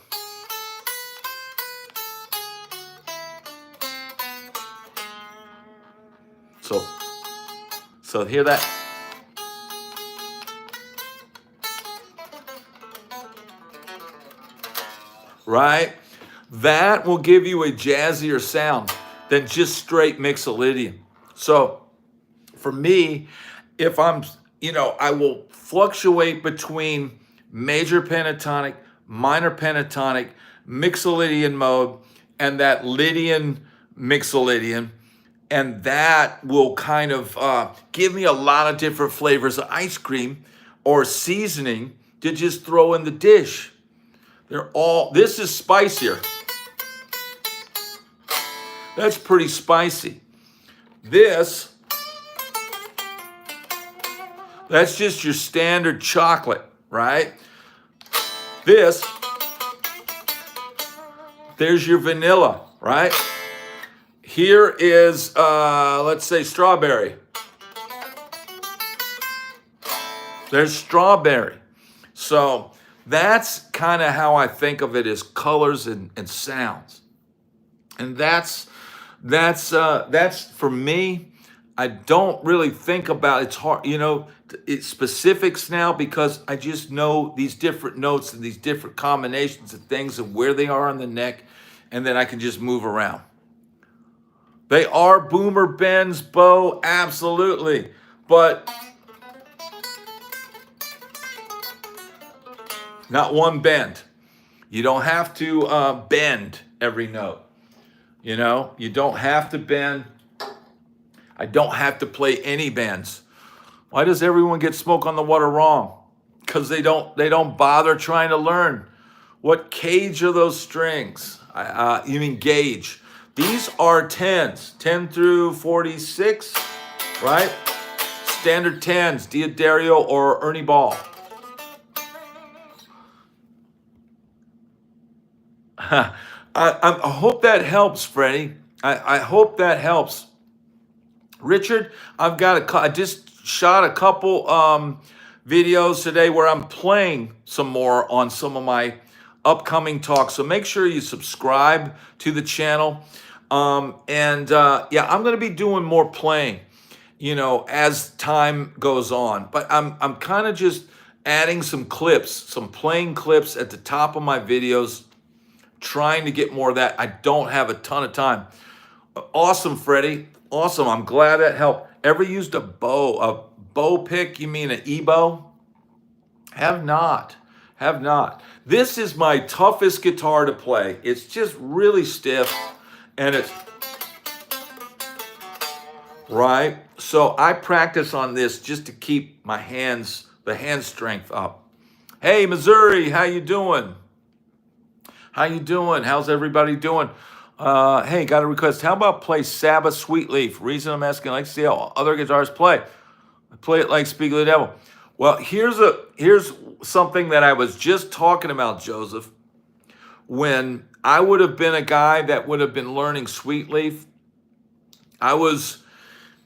So hear that? Right? That will give you a jazzier sound than just straight mixolydian. So for me, if I'm, I will fluctuate between major pentatonic, minor pentatonic, mixolydian mode, and that Lydian mixolydian. And that will kind of give me a lot of different flavors of ice cream or seasoning to just throw in the dish. This is spicier. That's pretty spicy. That's just your standard chocolate, right? There's your vanilla, right? Here is, let's say, strawberry. There's strawberry. So that's kind of how I think of it, as colors and sounds. And that's for me. I don't really think about it's hard, it's specifics now, because I just know these different notes and these different combinations of things and where they are on the neck, and then I can just move around. They are boomer bends, Bo, absolutely. But not one bend. You don't have to bend every note. You don't have to bend. I don't have to play any bends. Why does everyone get Smoke on the Water wrong? Because they don't bother trying to learn. What cage are those strings? You mean gauge. These are 10s, 10 through 46, right? Standard 10s, Diodario or Ernie Ball. I hope that helps, Freddie. I hope that helps. Richard, I just shot a couple videos today where I'm playing some more on some of my upcoming talks. So make sure you subscribe to the channel. I'm going to be doing more playing, as time goes on. But I'm kind of just adding some clips, some playing clips at the top of my videos, trying to get more of that. I don't have a ton of time. Awesome, Freddie. Awesome. I'm glad that helped. Ever used a bow pick? You mean an e-bow? Have not. This is my toughest guitar to play. It's just really stiff, and it's right. So I practice on this just to keep the hand strength up. Hey, Missouri, how you doing? How's everybody doing? Hey, got a request. How about play Sabbath Sweetleaf? Reason I'm asking, I like to see how other guitarists play. I play it like Speak of the Devil. Well, here's something that I was just talking about, Joseph. When I would have been a guy that would have been learning Sweetleaf, I was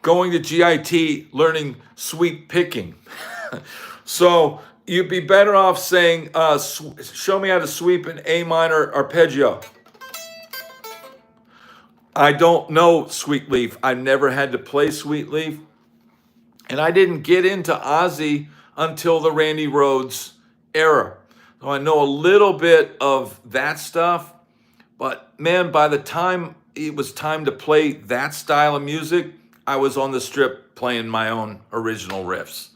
going to GIT learning sweep picking. So you'd be better off saying, show me how to sweep an A minor arpeggio. I don't know Sweetleaf. I never had to play Sweetleaf. And I didn't get into Ozzy until the Randy Rhoads era. So I know a little bit of that stuff, but man, by the time it was time to play that style of music, I was on the strip playing my own original riffs.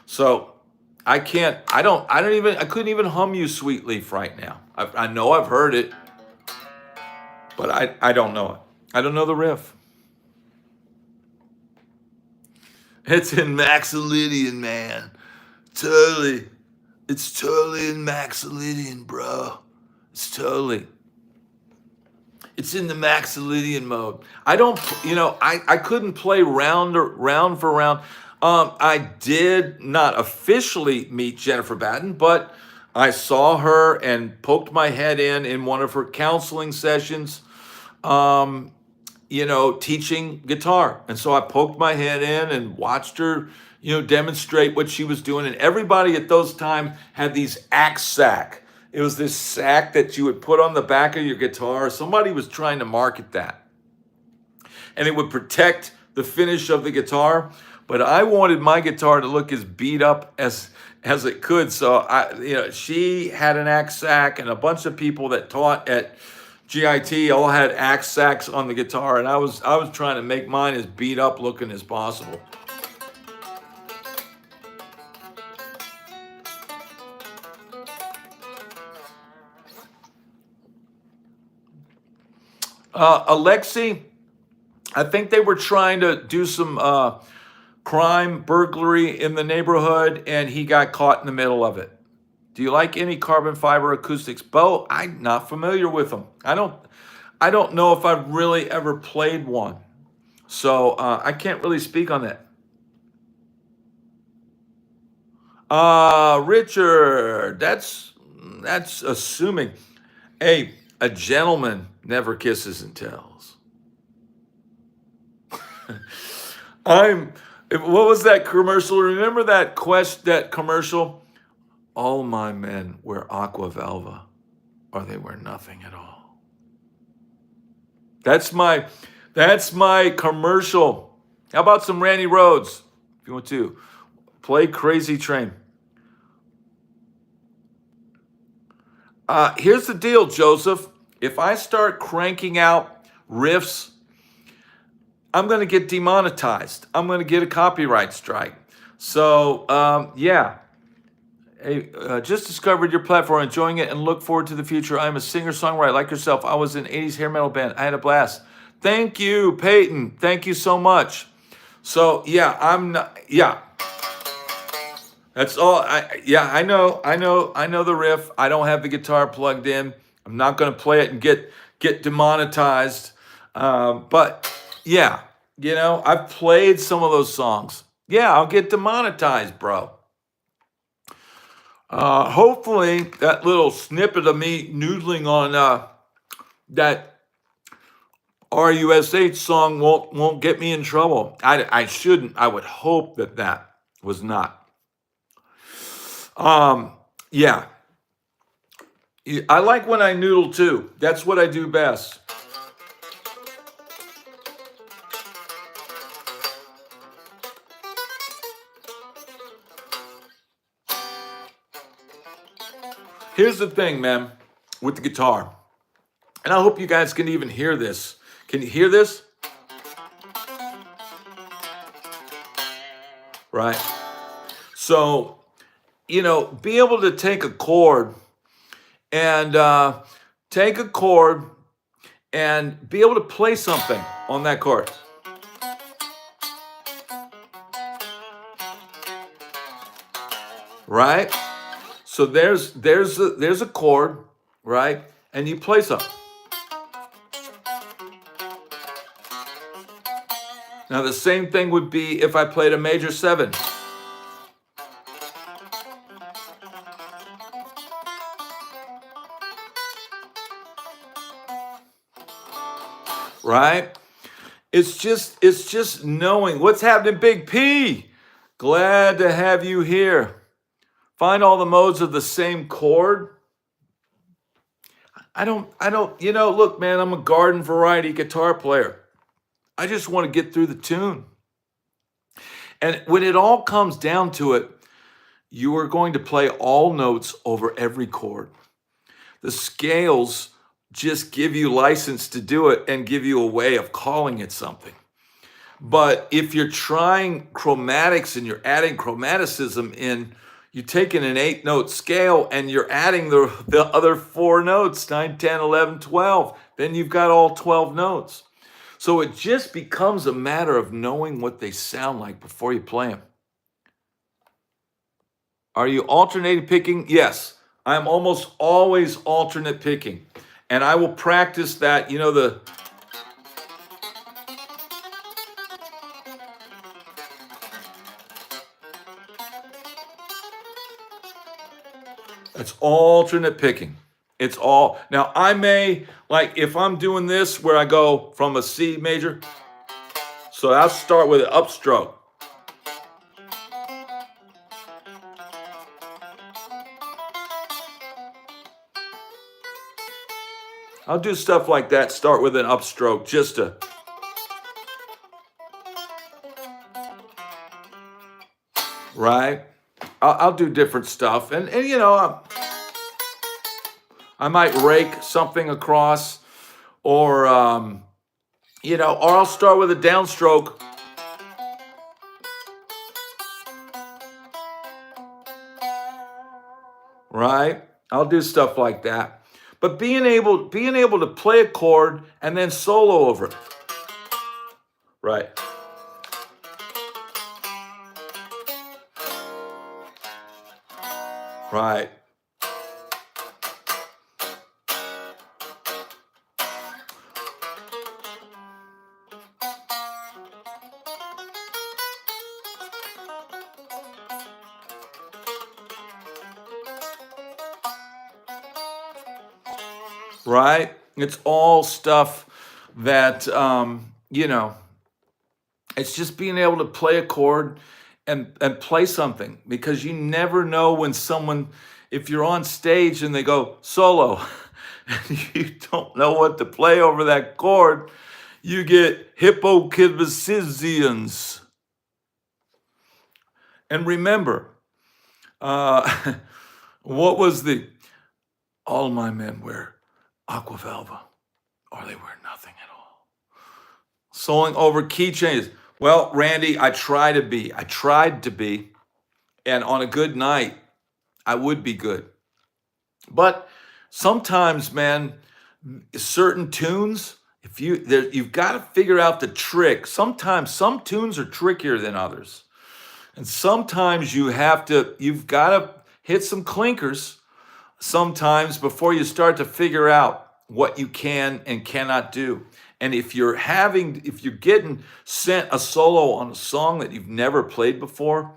So I can't, I couldn't even hum You Sweet Leaf right now. I know I've heard it, but I don't know it. I don't know the riff. It's in Maxillidian, man. Totally. It's totally in Maxillidian, bro. It's in the Maxillidian mode. I couldn't play round for round. I did not officially meet Jennifer Batten, but I saw her and poked my head in one of her counseling sessions, teaching guitar. And so I poked my head in and watched her, demonstrate what she was doing. And everybody at those times had these axe sack. It was this sack that you would put on the back of your guitar. Somebody was trying to market that. And it would protect the finish of the guitar. But I wanted my guitar to look as beat up as it could. So she had an axe sack, and a bunch of people that taught at GIT all had axe sacks on the guitar. And I was trying to make mine as beat up looking as possible. Alexi, I think they were trying to do some crime, burglary in the neighborhood, and he got caught in the middle of it. Do you like any carbon fiber acoustics? Bo, I'm not familiar with them. I don't know if I've really ever played one. So I can't really speak on that. Richard, that's assuming. Hey, a gentleman never kisses and tells. What was that commercial? Remember that commercial? All my men wear aqua velva, or they wear nothing at all. That's my commercial. How about some Randy Rhoads? If you want to play Crazy Train. Here's the deal, Joseph. If I start cranking out riffs, I'm going to get demonetized. I'm going to get a copyright strike. So, yeah. Hey, just discovered your platform, enjoying it, and look forward to the future. I'm a singer-songwriter like yourself. I was in an 80s hair metal band. I had a blast. Thank you, Peyton. Thank you so much. So, yeah. That's all. I know the riff. I don't have the guitar plugged in. I'm not going to play it and get demonetized. But yeah, I've played some of those songs. Yeah, I'll get demonetized, bro. Hopefully that little snippet of me noodling on that RUSH song won't get me in trouble. I shouldn't. I would hope that was not. Yeah. I like when I noodle too. That's what I do best. Here's the thing, man, with the guitar. And I hope you guys can even hear this. Can you hear this? Right. So, be able to take a chord and be able to play something on that chord. Right? So there's a chord, right? And you play something. Now the same thing would be if I played a major 7. Right? It's just knowing what's happening. Big P, glad to have you here. Find all the modes of the same chord. I don't, look, man, I'm a garden variety guitar player. I just want to get through the tune. And when it all comes down to it, you are going to play all notes over every chord. The scales just give you license to do it and give you a way of calling it something. But if you're trying chromatics and you're adding chromaticism in, you're taking an 8-note scale and you're adding the other 4 notes, 9, 10, 11, 12. Then you've got all 12 notes. So it just becomes a matter of knowing what they sound like before you play them. Are you alternating picking? Yes, I'm almost always alternate picking. And I will practice that, it's alternate picking. It's all, now I may, like if I'm doing this where I go from a C major, so I'll start with an upstroke. I'll do stuff like that, start with an upstroke just to, right? I'll do different stuff. And I might rake something across or, or I'll start with a downstroke. Right? I'll do stuff like that. But being able to play a chord and then solo over it. Right. Right. Right? It's all stuff that, it's just being able to play a chord and play something, because you never know when someone, if you're on stage and they go solo, and you don't know what to play over that chord, you get hypokibasizians. And remember, what was all my men wear aquavelva, or they wear nothing at all. Soloing over key changes. Well, Randy, I tried to be, and on a good night, I would be good. But sometimes, man, certain tunes, you've got to figure out the trick. Sometimes some tunes are trickier than others. And sometimes you've got to hit some clinkers sometimes before you start to figure out what you can and cannot do. And if you're getting sent a solo on a song that you've never played before,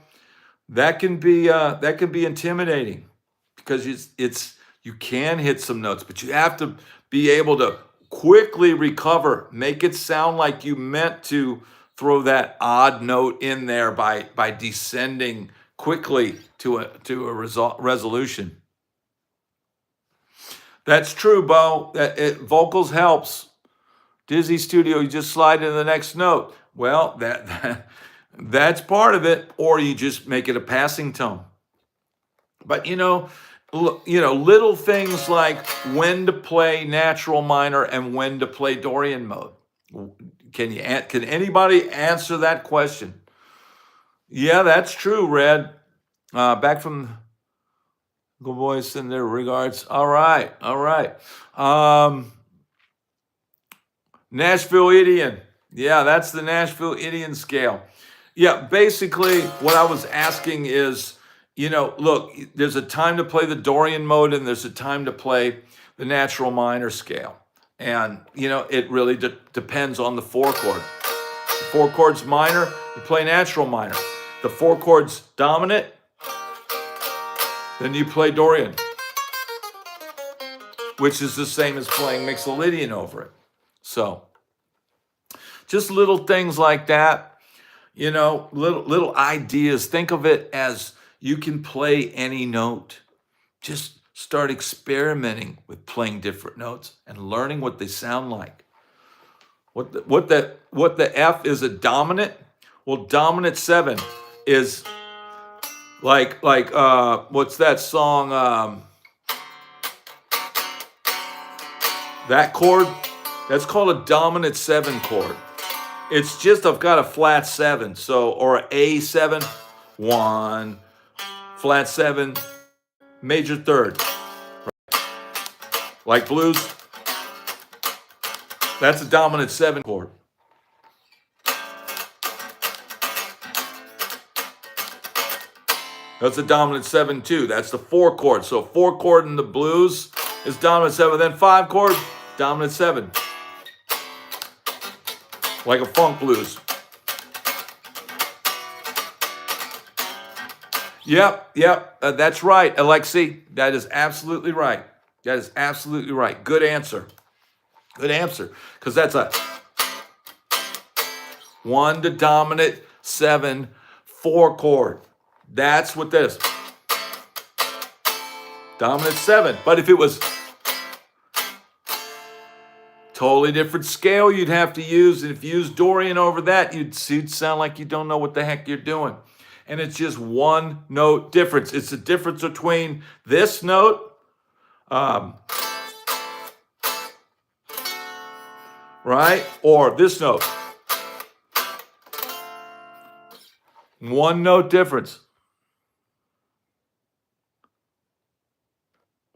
that can be intimidating, because you can hit some notes, but you have to be able to quickly recover, make it sound like you meant to throw that odd note in there by descending quickly to a resolution. That's true, Bo. Vocals helps. Dizzy Studio, you just slide into the next note. Well, that's part of it, or you just make it a passing tone. But little things like when to play natural minor and when to play Dorian mode. Can anybody answer that question? Yeah, that's true, Red. Back from Good Boys in their regards. All right. Nashville Idian. Yeah, that's the Nashville Idian scale. Yeah, basically what I was asking is, look, there's a time to play the Dorian mode and there's a time to play the natural minor scale. And, it really depends on the 4 chord. The 4 chords minor, you play natural minor. The 4 chords dominant, then you play Dorian, which is the same as playing Mixolydian over it. So, just little things like that, little ideas. Think of it as you can play any note. Just start experimenting with playing different notes and learning what they sound like. What the F is a dominant? Well, dominant 7 is Like what's that song? That chord, that's called a dominant 7 chord. It's just I've got a flat 7, so or an A7, 1, flat 7, major 3rd. Like blues, that's a dominant 7 chord. That's a dominant 7 too. That's the 4 chord. So 4 chord in the blues is dominant 7. Then 5 chord, dominant 7. Like a funk blues. Yep. That's right, Alexi. That is absolutely right. That is absolutely right. Good answer. Good answer. Because that's a 1 to dominant 7, 4 chord. That's what this. Dominant 7. But if it was totally different scale you'd have to use, and if you use Dorian over that, you'd sound like you don't know what the heck you're doing. And it's just one note difference. It's the difference between this note, right, or this note. One note difference.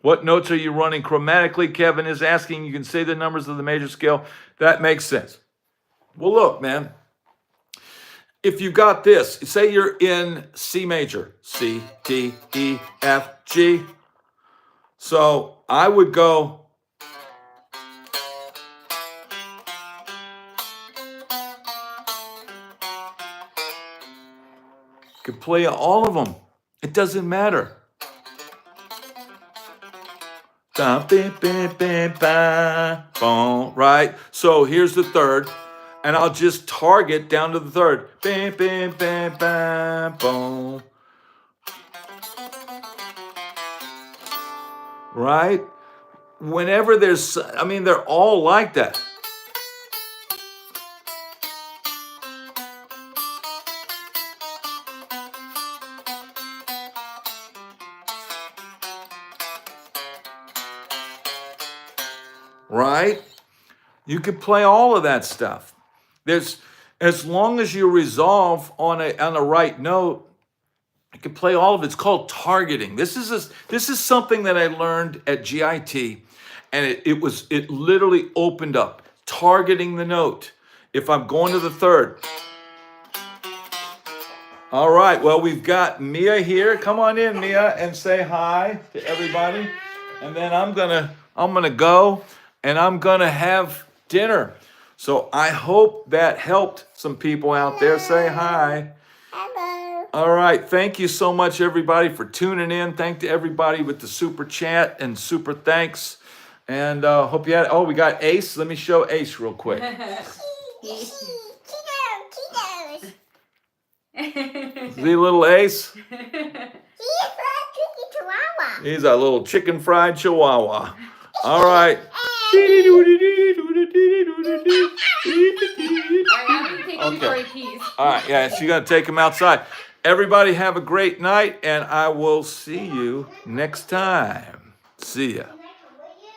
What notes are you running chromatically? Kevin is asking. You can say the numbers of the major scale. That makes sense. Well, look, man. If you got this, say you're in C major, C, D, E, F, G. So I would go. You could play all of them. It doesn't matter. Right? So here's the 3rd. And I'll just target down to the 3rd. Bam, bam, bam, bam, boom. Right? Whenever there's, they're all like that. Right? You could play all of that stuff. There's, as long as you resolve on a right note, you can play all of it. It's called targeting. This is something that I learned at GIT, and it literally opened up targeting the note. If I'm going to the 3rd. All right. Well, we've got Mia here. Come on in, Mia, and say hi to everybody. And then I'm gonna go and I'm gonna have dinner. So I hope that helped some people out there. Say hi. Hello. All right. Thank you so much, everybody, for tuning in. Thank to everybody with the super chat and super thanks. And hope you had. Oh, we got Ace. Let me show Ace real quick. Is he a little Ace? He's a little chicken fried chihuahua. All right. Okay. All right. Yeah, she's going to take him outside. Everybody have a great night, and I will see you next time. See ya.